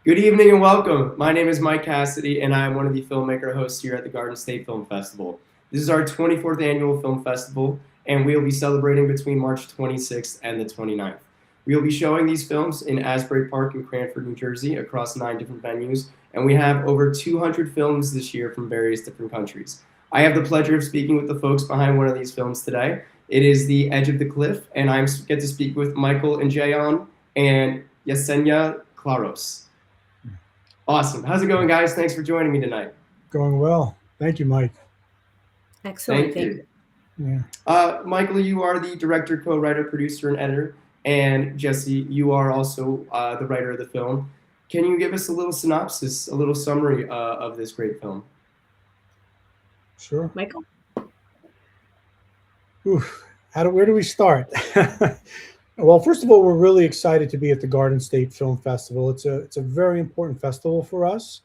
Good evening and welcome. My name is Mike Cassidy, and I am one of the Filmmaker hosts here at the Garden State Film Festival. This is our 24th annual film festival, and we will be celebrating between March 26th and the 29th. We will be showing these films in Asbury Park in Cranford, New Jersey, across 9 different venues, and we have over 200 films this year from various different countries. I have the pleasure of speaking with the folks behind one of these films today. It is The Edge of the Cliff, and I get to speak with Michael and Jayon and Yesenia Claros. Awesome. How's it going, guys? Thanks for joining me tonight. Going well. Thank you, Mike. Excellent. Thank you. Yeah. Michael, you are the director, co-writer, producer, and editor. And Jesse, you are also the writer of the film. Can you give us a little synopsis, a little summary of this great film? Sure. Michael? Oof. Where do we start? Well, first of all, we're really excited to be at the Garden State Film Festival. It's a very important festival for us.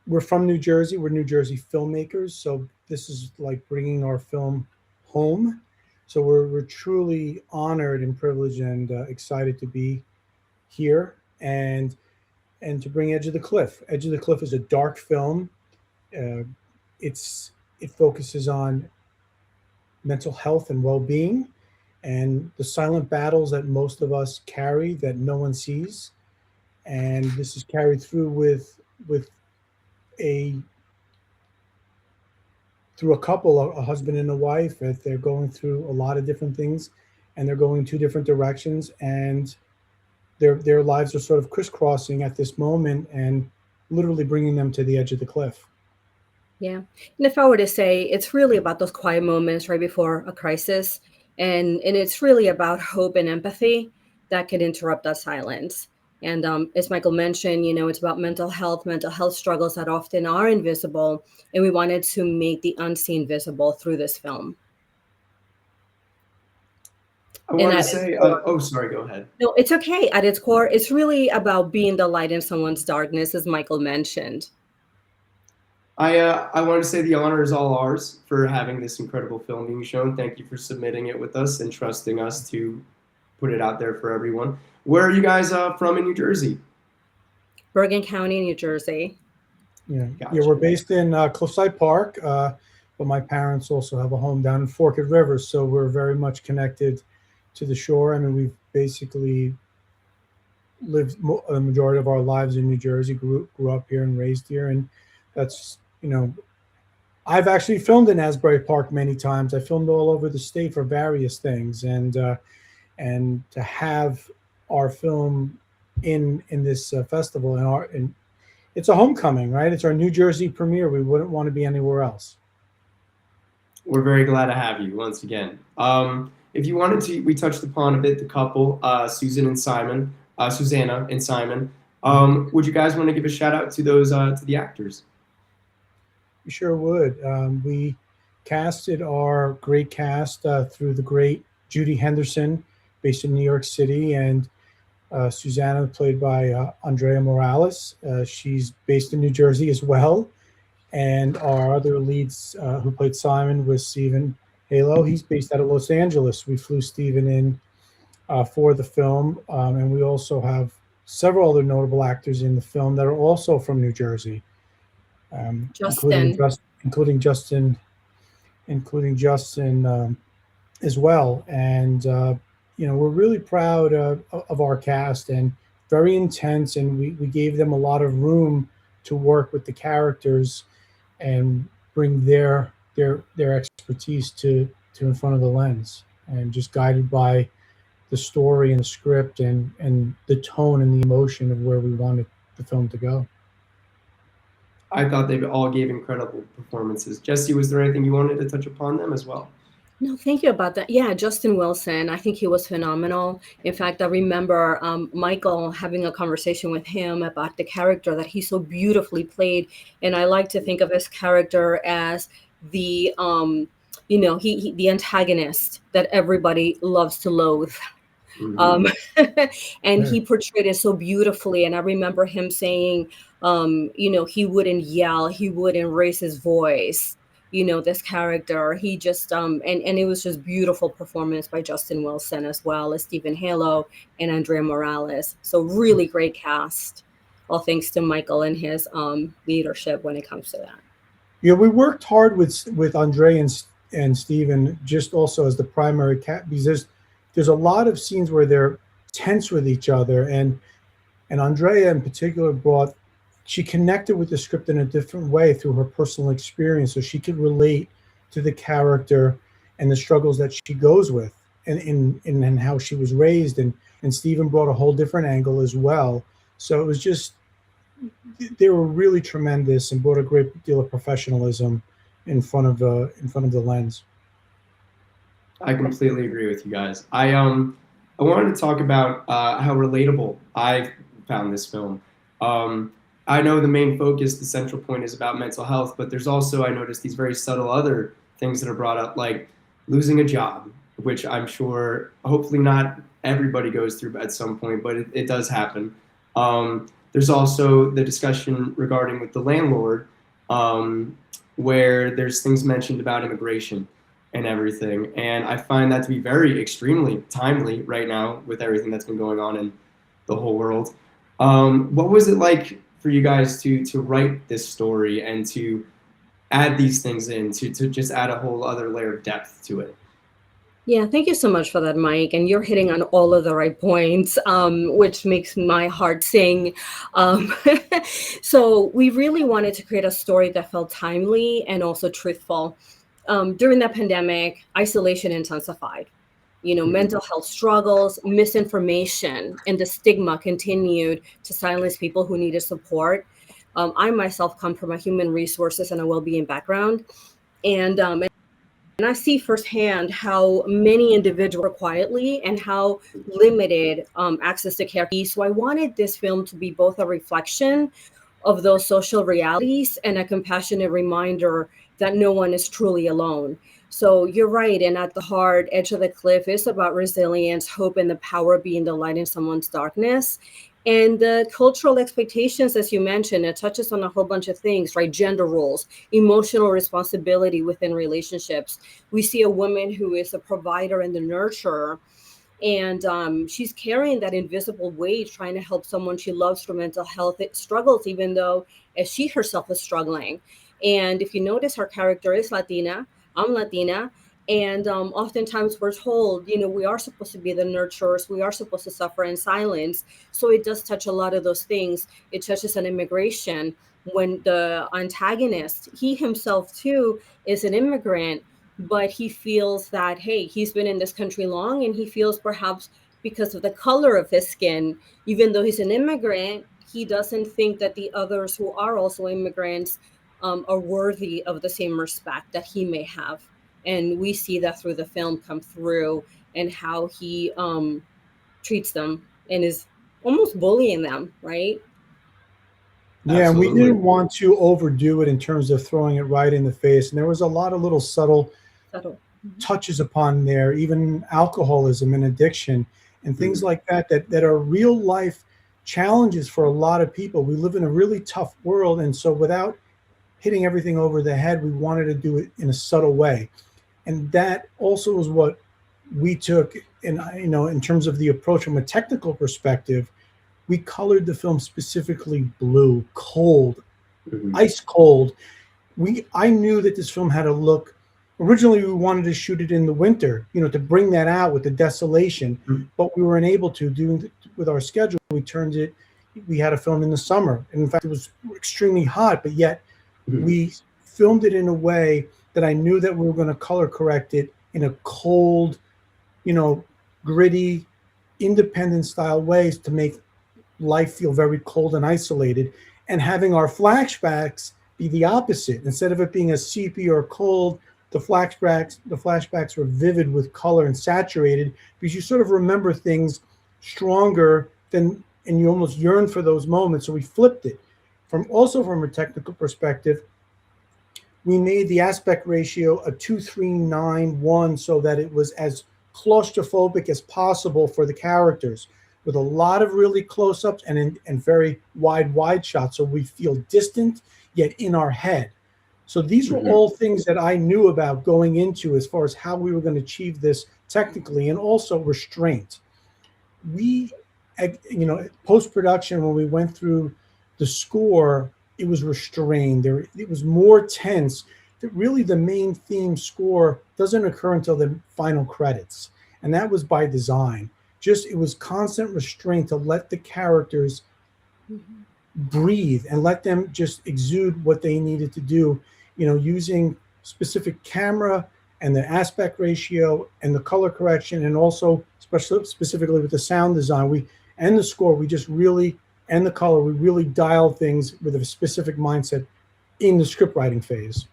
We're from New Jersey. We're New Jersey filmmakers, so this is like bringing our film home. So we're truly honored and privileged and excited to be here and to bring Edge of the Cliff. Edge of the Cliff is a dark film. It focuses on mental health and well-being, and the silent battles that most of us carry that no one sees. And this is carried through with a couple, a husband and a wife, that they're going through a lot of different things, and they're going 2 different directions, and their lives are sort of crisscrossing at this moment and literally bringing them to the edge of the cliff. Yeah. And if I were to say, it's really about those quiet moments right before a crisis. And it's really about hope and empathy that can interrupt that silence. And as Michael mentioned, it's about mental health struggles that often are invisible. And we wanted to make the unseen visible through this film. I want to say, sorry, go ahead. No, it's okay. At its core, it's really about being the light in someone's darkness, as Michael mentioned. I want to say the honor is all ours for having this incredible film being shown. Thank you for submitting it with us and trusting us to put it out there for everyone. Where are you guys from in New Jersey? Bergen County, New Jersey. Yeah, gotcha. Yeah, we're based in Cliffside Park, but my parents also have a home down in Forked River, so we're very much connected to the shore. I mean, we've basically lived the majority of our lives in New Jersey, grew up here and raised here, and that's, I've actually filmed in Asbury Park many times. I filmed all over the state for various things, and to have our film in this festival and it's a homecoming, right? It's our New Jersey premiere. We wouldn't want to be anywhere else. We're very glad to have you once again. If you wanted to, we touched upon a bit the couple, Susanna and Simon. Would you guys want to give a shout out to those to the actors? We sure would. We casted our great cast through the great Judy Henderson, based in New York City, and Susanna, played by Andrea Morales. She's based in New Jersey as well. And our other leads, who played Simon, was Stephen Halo. He's based out of Los Angeles. We flew Stephen in for the film, and we also have several other notable actors in the film that are also from New Jersey. Including Justin as well. And we're really proud of our cast, and very intense, and we gave them a lot of room to work with the characters and bring their expertise to in front of the lens, and just guided by the story and the script and the tone and the emotion of where we wanted the film to go. I thought they all gave incredible performances. Jesse, was there anything you wanted to touch upon them as well? No, thank you about that. Yeah, Justin Wilson, I think he was phenomenal. In fact, I remember Michael having a conversation with him about the character that he so beautifully played. And I like to think of his character as the, the antagonist that everybody loves to loathe. And he portrayed it so beautifully. And I remember him saying, he wouldn't yell, he wouldn't raise his voice, this character. He just and it was just beautiful performance by Justin Wilson as well as Stephen Halo and Andrea Morales. So really great cast. All thanks to Michael and his leadership when it comes to that. Yeah, we worked hard with Andre and Steven just also as the primary cat, because there's a lot of scenes where they're tense with each other, and Andrea in particular she connected with the script in a different way through her personal experience, so she could relate to the character and the struggles that she goes with, and how she was raised, and Steven brought a whole different angle as well. So it was just, they were really tremendous and brought a great deal of professionalism in front of the lens. I completely agree with you guys. I wanted to talk about how relatable I found this film. I know the main focus, the central point is about mental health, but there's also, I noticed, these very subtle other things that are brought up, like losing a job, which I'm sure hopefully not everybody goes through at some point, but it does happen. There's also the discussion regarding with the landlord, where there's things mentioned about immigration and everything. And I find that to be very extremely timely right now with everything that's been going on in the whole world. What was it like for you guys to write this story and to add these things in, to just add a whole other layer of depth to it? Yeah, thank you so much for that, Mike. And you're hitting on all of the right points, which makes my heart sing. So we really wanted to create a story that felt timely and also truthful. During the pandemic, isolation intensified. Mental health struggles, misinformation, and the stigma continued to silence people who needed support. I myself come from a human resources and a well-being background, and I see firsthand how many individuals were quietly and how limited access to care. So I wanted this film to be both a reflection of those social realities and a compassionate reminder that no one is truly alone. So you're right. And at the heart, Edge of the Cliff is about resilience, hope, and the power of being the light in someone's darkness. And the cultural expectations, as you mentioned, it touches on a whole bunch of things, right? Gender roles, emotional responsibility within relationships. We see a woman who is a provider and the nurturer, and she's carrying that invisible weight, trying to help someone she loves through mental health struggles, even though as she herself is struggling. And if you notice, her character is Latina. I'm Latina. And oftentimes we're told, we are supposed to be the nurturers. We are supposed to suffer in silence. So it does touch a lot of those things. It touches on immigration when the antagonist, he himself too, is an immigrant, but he feels that, hey, he's been in this country long, and he feels perhaps because of the color of his skin, even though he's an immigrant, he doesn't think that the others who are also immigrants are worthy of the same respect that he may have. And we see that through the film come through, and how he treats them and is almost bullying them, right? Yeah, and we Absolutely. didn't want to overdo it in terms of throwing it right in the face. And there was a lot of little subtle Subtle. touches upon there, even alcoholism and addiction and things like that are real life challenges for a lot of people. We live in a really tough world. And so without hitting everything over the head, we wanted to do it in a subtle way. And that also was what we took in terms of the approach from a technical perspective. We colored the film specifically blue, cold, ice cold. I knew that this film had a look. Originally, we wanted to shoot it in the winter, to bring that out with the desolation, but we were unable to. With our schedule, we had a film in the summer. And in fact, it was extremely hot, but yet we filmed it in a way that I knew that we were going to color correct it in a cold, gritty, independent style ways to make life feel very cold and isolated, and having our flashbacks be the opposite. Instead of it being a sepia or cold, the flashbacks were vivid with color and saturated, because you sort of remember things stronger and you almost yearn for those moments. So we flipped it. From a technical perspective, we made the aspect ratio a 2:3:9:1 so that it was as claustrophobic as possible for the characters, with a lot of really close-ups and very wide shots, so we feel distant yet in our head. So these were Mhm. all things that I knew about going into as far as how we were going to achieve this technically, and also restraint. We, post production, when we went through the score, it was restrained. It was more tense. That really, the main theme score doesn't occur until the final credits, and that was by design. Just it was constant restraint to let the characters Mhm. breathe and let them just exude what they needed to do, using specific camera and the aspect ratio and the color correction, and also specifically with the sound design, we and the score, we just really, and the color, we really dial things with a specific mindset in the script writing phase.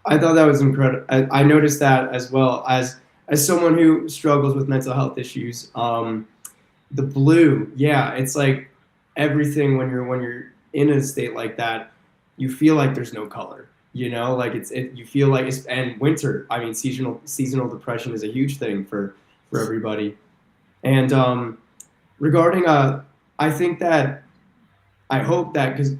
I thought that was incredible. I noticed that as well as someone who struggles with mental health issues. The blue, yeah, it's like everything when you're in a state like that, you feel like there's no color. Like you feel like it's and winter. I mean, seasonal depression is a huge thing for everybody. And regarding I think that I hope that because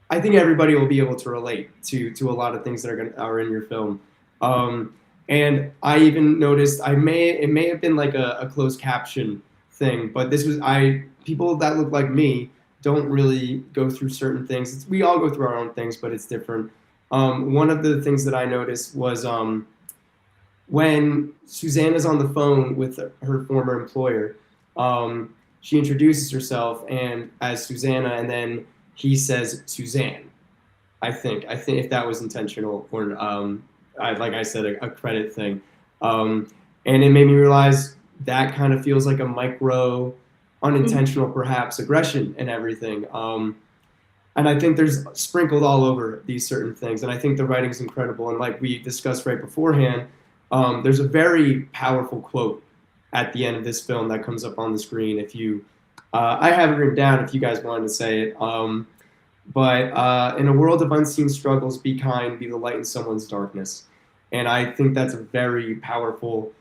I think everybody will be able to relate to a lot of things that are in your film. Um, and I even noticed it may have been like a closed caption thing, but this was I people that look like me don't really go through certain things. We all go through our own things, but it's different. One of the things that I noticed was when Susanna's on the phone with her former employer, she introduces herself and as Susanna, and then he says Suzanne. I think if that was intentional or like I said, a credit thing, um, and it made me realize that kind of feels like a micro, Mhm. unintentional perhaps aggression and everything. And I think there's sprinkled all over these certain things, and I think the writing's incredible. And like we discussed right beforehand, there's a very powerful quote at the end of this film that comes up on the screen. If you, I have it written down if you guys wanted to say it. But in a world of unseen struggles, be kind, be the light in someone's darkness. And I think that's a very powerful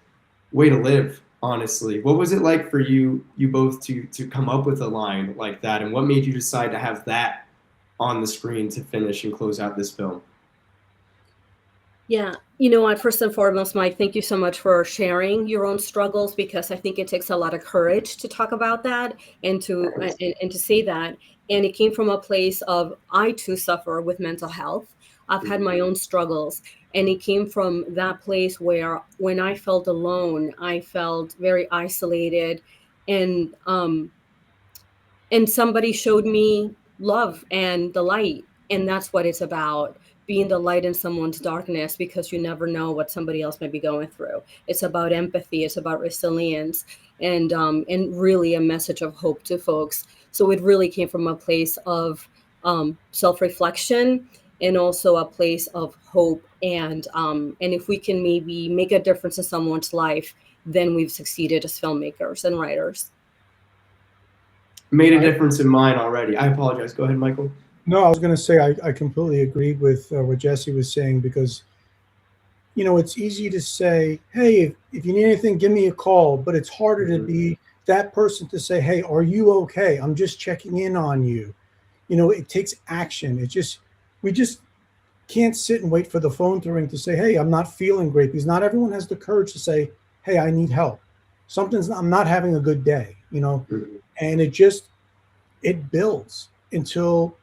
way to live, honestly. What was it like for you both to come up with a line like that? And what made you decide to have that on the screen to finish and close out this film? Yeah, you know what? First and foremost, Mike, thank you so much for sharing your own struggles because I think it takes a lot of courage to talk about that and to say that. And it came from a place of I too suffer with mental health. I've had my own struggles, and it came from that place where when I felt alone, I felt very isolated, and somebody showed me love and the light, and that's what it's about, being the light in someone's darkness, because you never know what somebody else might be going through. It's about empathy, it's about resilience, and really a message of hope to folks. So it really came from a place of self-reflection, and also a place of hope, and if we can maybe make a difference in someone's life, then we've succeeded as filmmakers and writers. Made a I difference in mine already. I apologize. Go ahead, Michael. No, I was going to say I completely agree with what Jesse was saying, because it's easy to say, hey, if you need anything, give me a call. But it's harder to Mhm. be that person to say, hey, are you okay? I'm just checking in on you. It takes action. We just can't sit and wait for the phone to ring to say, hey, I'm not feeling great, because not everyone has the courage to say, hey, I need help. I'm not having a good day, Mhm. and it builds until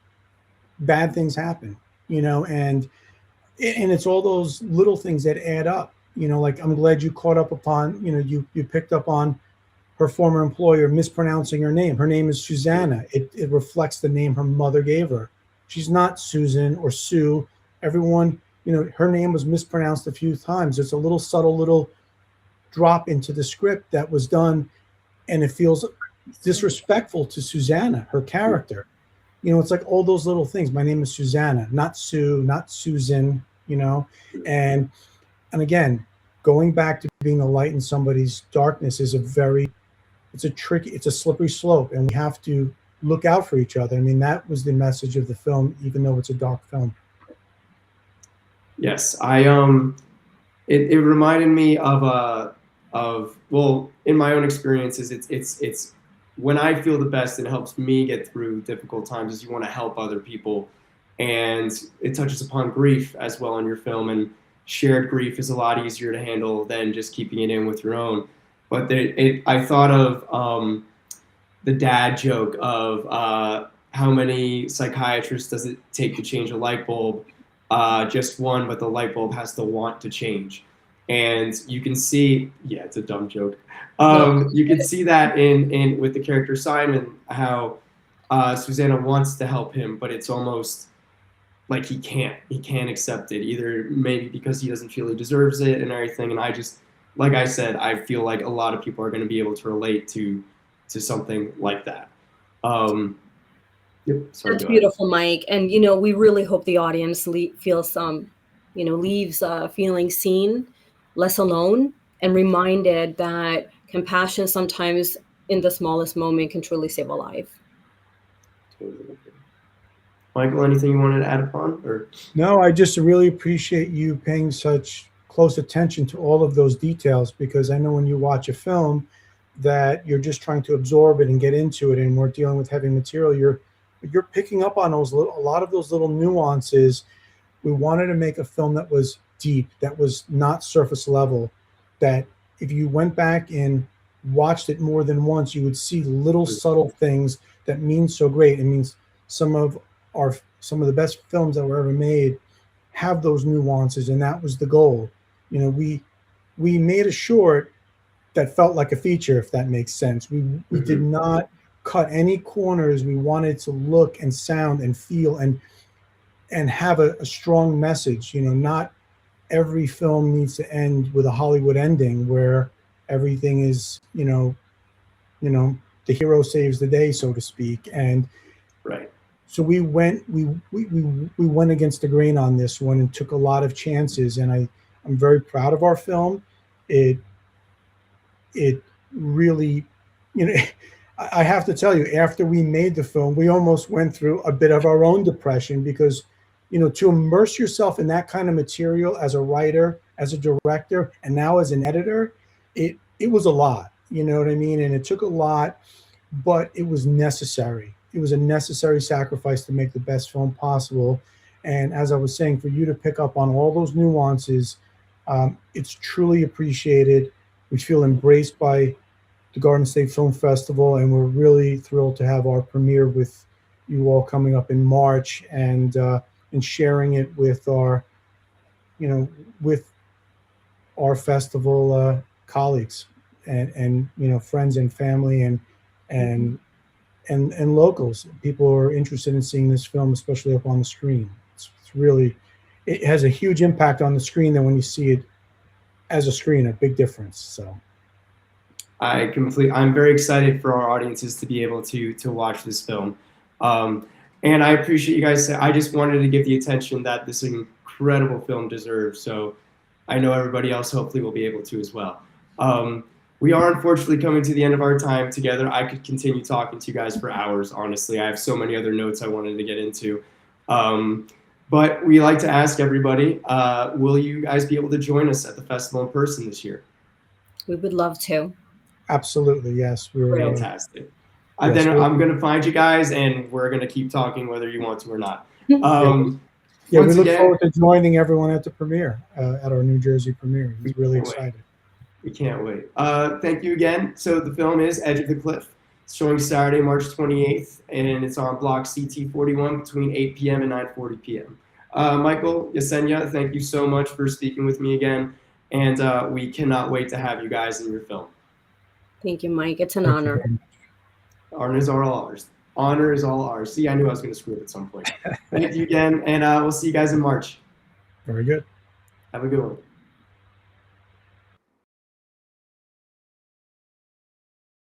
bad things happen, and it's all those little things that add up. Like, I'm glad you caught up upon, you picked up on her former employer mispronouncing her name. Her name is Susanna. It reflects the name her mother gave her. She's not Susan or Sue. Everyone, her name was mispronounced a few times. It's a little subtle little drop into the script that was done, and it feels disrespectful to Susanna, her character. It's like all those little things. My name is Susanna, not Sue, not Susan, and again, going back to being a light in somebody's darkness is it's a slippery slope, and we have to look out for each other. I mean, that was the message of the film, even though it's a dark film. Yes, it reminded me of well, in my own experiences, it's when I feel the best and helps me get through difficult times is you want to help other people, and it touches upon grief as well in your film. And shared grief is a lot easier to handle than just keeping it in with your own. But I thought of the dad joke of how many psychiatrists does it take to change a light bulb? Just one, but the light bulb has to want to change. And you can see, yeah, it's a dumb joke. You can see that in with the character Simon, how Susanna wants to help him, but it's almost like he can't accept it, either maybe because he doesn't feel he deserves it and everything. And I just, like I said, I feel like a lot of people are going to be able to relate to something like that. Yep. Sorry, That's beautiful, Mike. And we really hope the audience feels leaves feeling seen, less alone, and reminded that compassion sometimes in the smallest moment can truly save a life. Totally. Michael, anything you wanted to add upon? Or no, I just really appreciate you paying such close attention to all of those details, because I know when you watch a film that you're just trying to absorb it and get into it, and we're dealing with heavy material, you're picking up on a lot of those little nuances. We wanted to make a film that was deep, that was not surface level, that if you went back and watched it more than once, you would see little subtle things that mean so great. It means some of the best films that were ever made have those nuances, and that was the goal. We made a short that felt like a feature, if that makes sense. We did not cut any corners. We wanted to look and sound and feel and have a strong message. Not every film needs to end with a Hollywood ending where everything is, the hero saves the day, so to speak. And right. So we went against the grain on this one and took a lot of chances. And I'm very proud of our film. It really, I have to tell you, after we made the film, we almost went through a bit of our own depression, because, to immerse yourself in that kind of material as a writer, as a director, and now as an editor, it was a lot, you know what I mean? And it took a lot, but it was necessary. It was a necessary sacrifice to make the best film possible. And as I was saying, for you to pick up on all those nuances, it's truly appreciated. We feel embraced by the Garden State Film Festival, and we're really thrilled to have our premiere with you all coming up in March, and sharing it with our festival colleagues and friends and family and locals. People are interested in seeing this film, especially up on the screen. It has a huge impact on the screen than when you see it as a screen, a big difference. So I'm very excited for our audiences to be able to watch this film. And I appreciate you guys. I just wanted to give the attention that this incredible film deserves. So I know everybody else hopefully will be able to as well. We are unfortunately coming to the end of our time together. I could continue talking to you guys for hours, honestly. I have so many other notes I wanted to get into. But we like to ask everybody, will you guys be able to join us at the festival in person this year? We would love to. Absolutely, yes. We're fantastic. Yes, then I'm going to find you guys, and we're going to keep talking whether you want to or not. we look forward to joining everyone at the premiere, at our New Jersey premiere. We're really excited. We can't wait. Thank you again. So the film is Edge of the Cliff. It's showing Saturday, March 28th, and it's on block CT41 between 8 p.m. and 9:40 p.m. Michael, Yesenia, thank you so much for speaking with me again, and we cannot wait to have you guys in your film. Thank you, Mike. It's an honor. Honor is all ours. Honor is all ours. See, I knew I was going to screw it at some point. Thank you again, and we'll see you guys in March. Very good. Have a good one.